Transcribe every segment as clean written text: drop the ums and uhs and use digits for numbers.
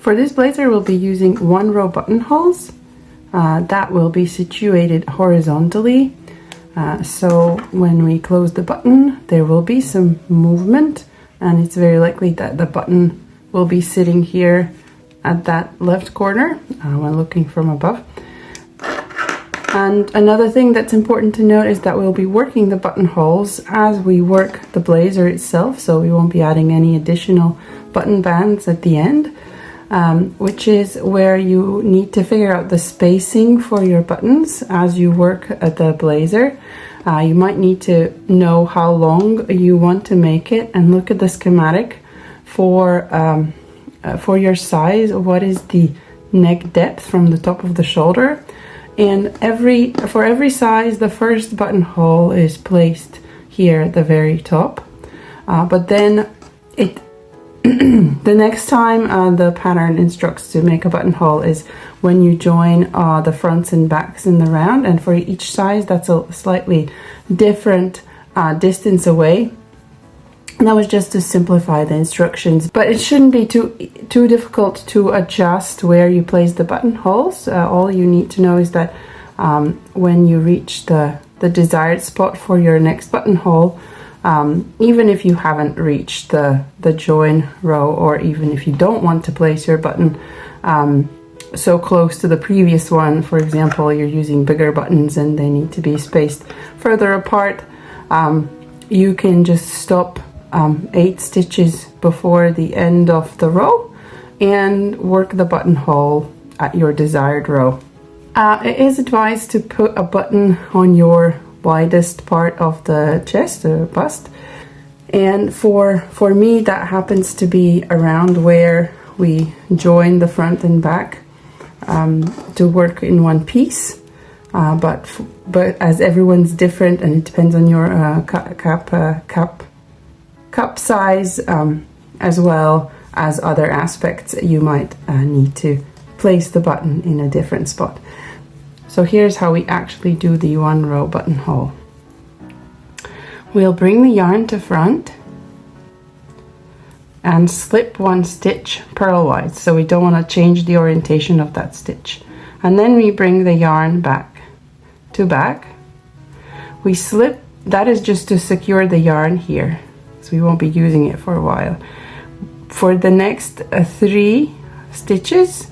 For this blazer, we'll be using 1 row buttonholes that will be situated horizontally. So when we close the button, there will be some movement, and it's very likely that the button will be sitting here at that left corner when looking from above. And another thing that's important to note is that we'll be working the buttonholes as we work the blazer itself, so we won't be adding any additional button bands at the end, which is where you need to figure out the spacing for your buttons as you work at the blazer. You might need to know how long you want to make it and look at the schematic for your size. What is the neck depth from the top of the shoulder? And for every size, the first buttonhole is placed here at the very top. But then the next time the pattern instructs to make a buttonhole is when you join the fronts and backs in the round, and for each size that's a slightly different distance away. And that was just to simplify the instructions, but it shouldn't be too difficult to adjust where you place the buttonholes. All you need to know is that when you reach the desired spot for your next buttonhole, even if you haven't reached the join row, or even if you don't want to place your button so close to the previous one, for example, you're using bigger buttons and they need to be spaced further apart, you can just stop 8 stitches before the end of the row and work the buttonhole at your desired row. It is advised to put a button on your widest part of the chest, the bust, and for me that happens to be around where we join the front and back to work in one piece, but as everyone's different and it depends on your cup size, as well as other aspects, you might need to place the button in a different spot. So here's how we actually do the 1 row buttonhole. We'll bring the yarn to front and slip 1 stitch purlwise, so we don't want to change the orientation of that stitch. And then we bring the yarn back to back. We slip, that is just to secure the yarn here, so we won't be using it for a while. For the next 3 stitches,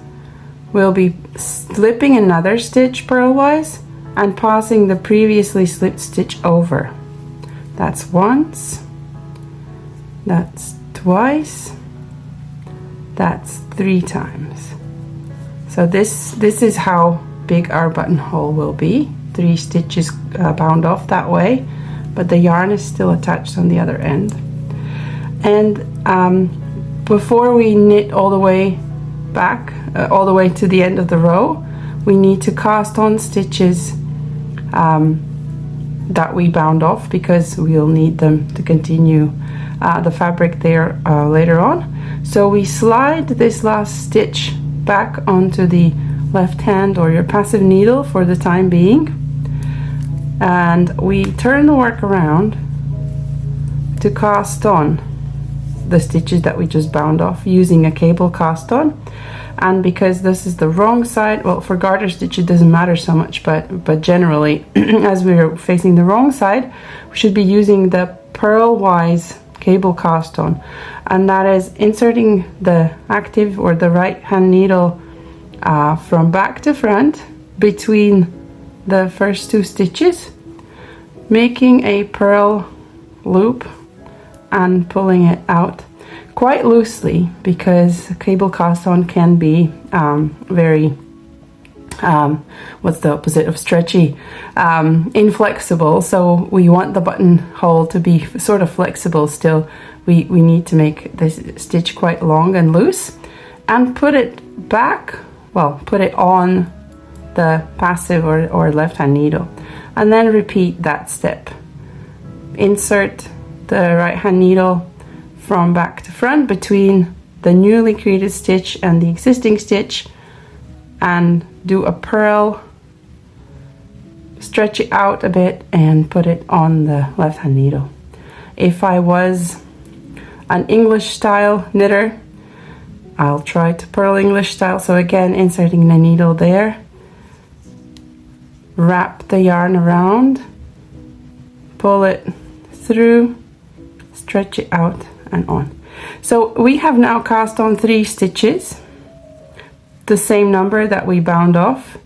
we'll be slipping another stitch purlwise and passing the previously slipped stitch over. That's once, that's twice, that's 3 times. So this is how big our buttonhole will be. 3 stitches bound off that way, but the yarn is still attached on the other end. And before we knit all the way back, all the way to the end of the row, we need to cast on stitches that we bound off, because we'll need them to continue the fabric there later on. So we slide this last stitch back onto the left hand or your passive needle for the time being, and we turn the work around to cast on the stitches that we just bound off using a cable cast on. And because this is the wrong side, well, for garter stitch it doesn't matter so much, but generally as we're facing the wrong side, we should be using the purlwise cable cast on, and that is inserting the active or the right hand needle from back to front between the first 2 stitches, making a purl loop and pulling it out quite loosely, because cable cast on can be very what's the opposite of stretchy? Inflexible. So we want the buttonhole to be sort of flexible still. We need to make this stitch quite long and loose and put it back, well, put it on the passive or left hand needle, and then repeat that step. Insert the right hand needle from back to front between the newly created stitch and the existing stitch, and do a purl, stretch it out a bit and put it on the left hand needle. If I was an English style knitter, I'll try to purl English style. So again, inserting the needle there, wrap the yarn around, pull it through, stretch it out and on. So we have now cast on 3 stitches, the same number that we bound off,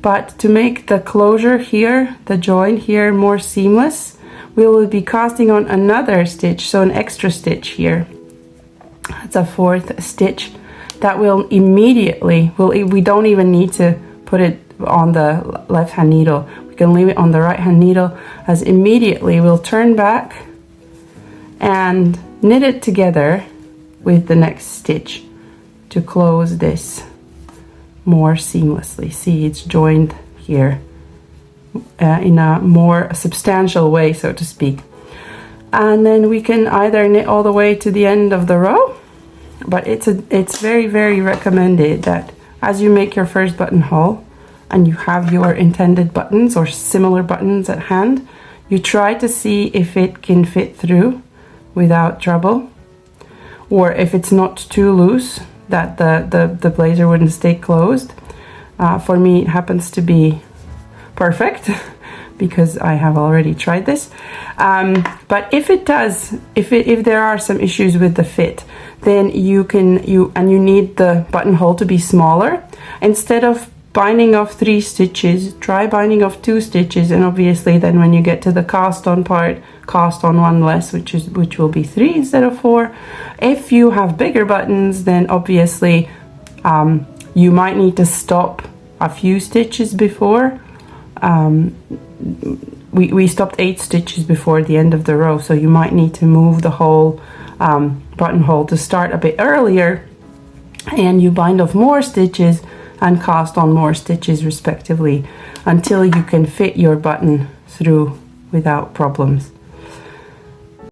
but to make the closure here, the join here, more seamless, we will be casting on another stitch, so an extra stitch here. It's a 4th stitch that will immediately, we don't even need to put it on the left hand needle, we can leave it on the right hand needle, as immediately we'll turn back and knit it together with the next stitch to close this more seamlessly. See, it's joined here in a more substantial way, so to speak. And then we can either knit all the way to the end of the row, but it's very, very recommended that as you make your first buttonhole and you have your intended buttons or similar buttons at hand, you try to see if it can fit through without trouble, or if it's not too loose that the blazer wouldn't stay closed. For me, it happens to be perfect because I have already tried this. But if it does, if there are some issues with the fit, then you need the buttonhole to be smaller. Instead of binding off 3 stitches, try binding off 2 stitches, and obviously then when you get to the cast on part, cast on 1 less, which will be 3 instead of 4. If you have bigger buttons, then obviously you might need to stop a few stitches before. We stopped 8 stitches before the end of the row, so you might need to move the whole buttonhole to start a bit earlier, and you bind off more stitches and cast on more stitches respectively until you can fit your button through without problems.